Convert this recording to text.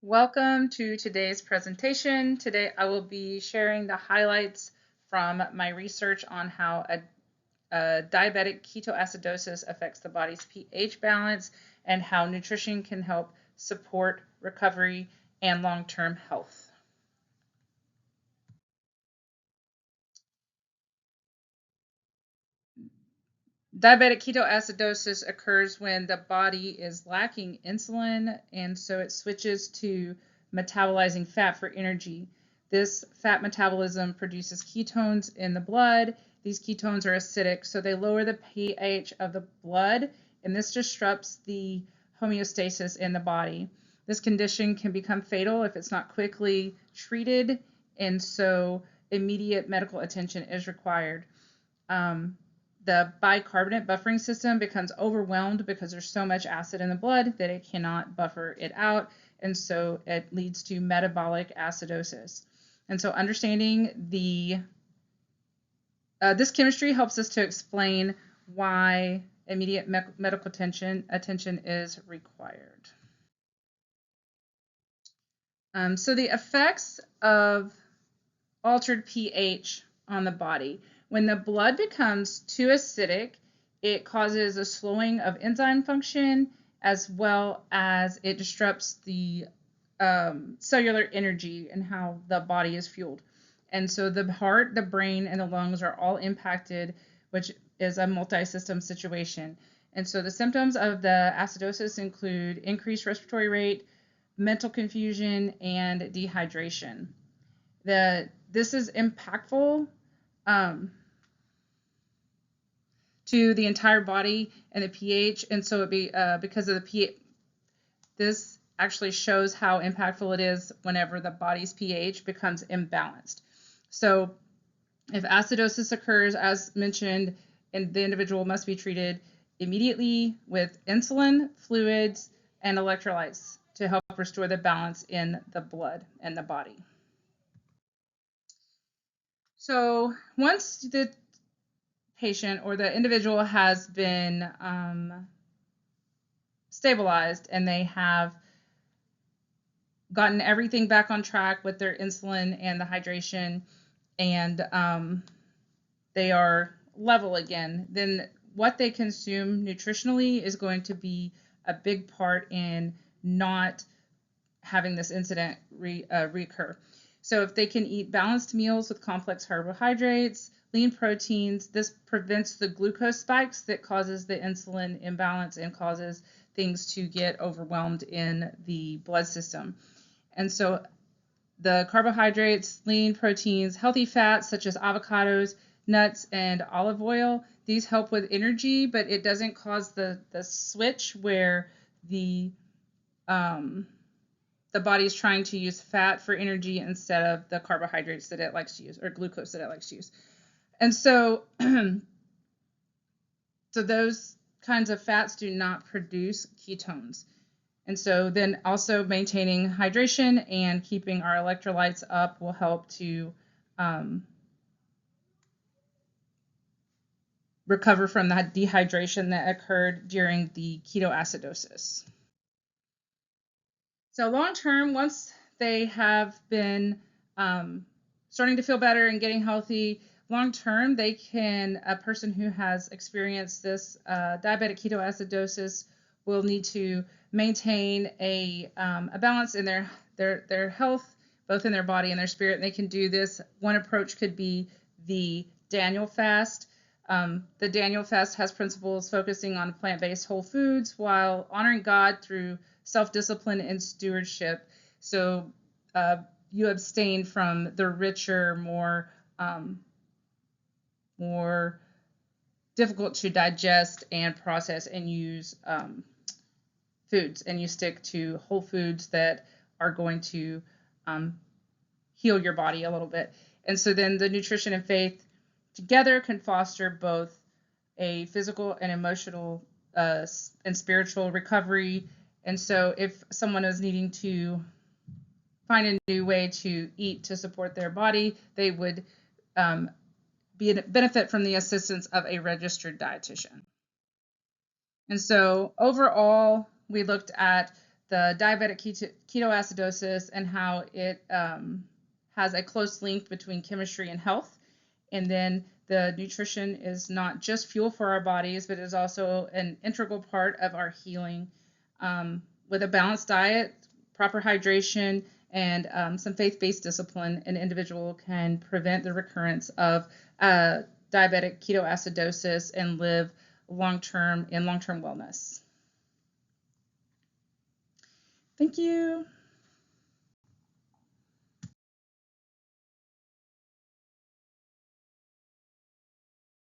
Welcome to today's presentation. Today I will be sharing the highlights from my research on how a diabetic ketoacidosis affects the body's pH balance and how nutrition can help support recovery and long-term health. Diabetic ketoacidosis occurs when the body is lacking insulin, and so it switches to metabolizing fat for energy. This fat metabolism produces ketones in the blood. These ketones are acidic, so they lower the pH of the blood, and this disrupts the homeostasis in the body. This condition can become fatal if it's not quickly treated, and so immediate medical attention is required. The bicarbonate buffering system becomes overwhelmed because there's so much acid in the blood that it cannot buffer it out, and so it leads to metabolic acidosis. And so understanding this chemistry helps us to explain why immediate medical attention is required. So the effects of altered pH on the body. When the blood becomes too acidic, it causes a slowing of enzyme function as well as it disrupts the cellular energy and how the body is fueled. And so the heart, the brain, and the lungs are all impacted, which is a multi-system situation. And so the symptoms of the acidosis include increased respiratory rate, mental confusion, and dehydration. This is impactful to the entire body and the pH, and so it be because of the pH. This actually shows how impactful it is whenever the body's pH becomes imbalanced. So if acidosis occurs, as mentioned, and the individual must be treated immediately with insulin, fluids, and electrolytes to help restore the balance in the blood and the body. So once the patient or the individual has been stabilized and they have gotten everything back on track with their insulin and the hydration, and they are level again, then what they consume nutritionally is going to be a big part in not having this incident recur. So if they can eat balanced meals with complex carbohydrates, lean proteins, this prevents the glucose spikes that causes the insulin imbalance and causes things to get overwhelmed in the blood system. And so the carbohydrates, lean proteins, healthy fats such as avocados, nuts, and olive oil, these help with energy, but it doesn't cause the switch where the body is trying to use fat for energy instead of the carbohydrates that it likes to use, or glucose that it likes to use. And so, so those kinds of fats do not produce ketones. And so then also maintaining hydration and keeping our electrolytes up will help to recover from that dehydration that occurred during the ketoacidosis. So long term, once they have been starting to feel better and getting healthy, long term, a person who has experienced this diabetic ketoacidosis will need to maintain a balance in their health, both in their body and their spirit. And they can do this. One approach could be the Daniel fast. The Daniel fast has principles focusing on plant-based whole foods while honoring God through self-discipline and stewardship. So you abstain from the richer, more difficult to digest and process and use foods, and you stick to whole foods that are going to heal your body a little bit. And so then the nutrition and faith together can foster both a physical and emotional and spiritual recovery. And so if someone is needing to find a new way to eat to support their body, they would benefit from the assistance of a registered dietitian. And so overall, we looked at the diabetic ketoacidosis and how it has a close link between chemistry and health. And then the nutrition is not just fuel for our bodies, but is also an integral part of our healing. With a balanced diet, proper hydration, and some faith-based discipline, an individual can prevent the recurrence of diabetic ketoacidosis and live long-term wellness. Thank you.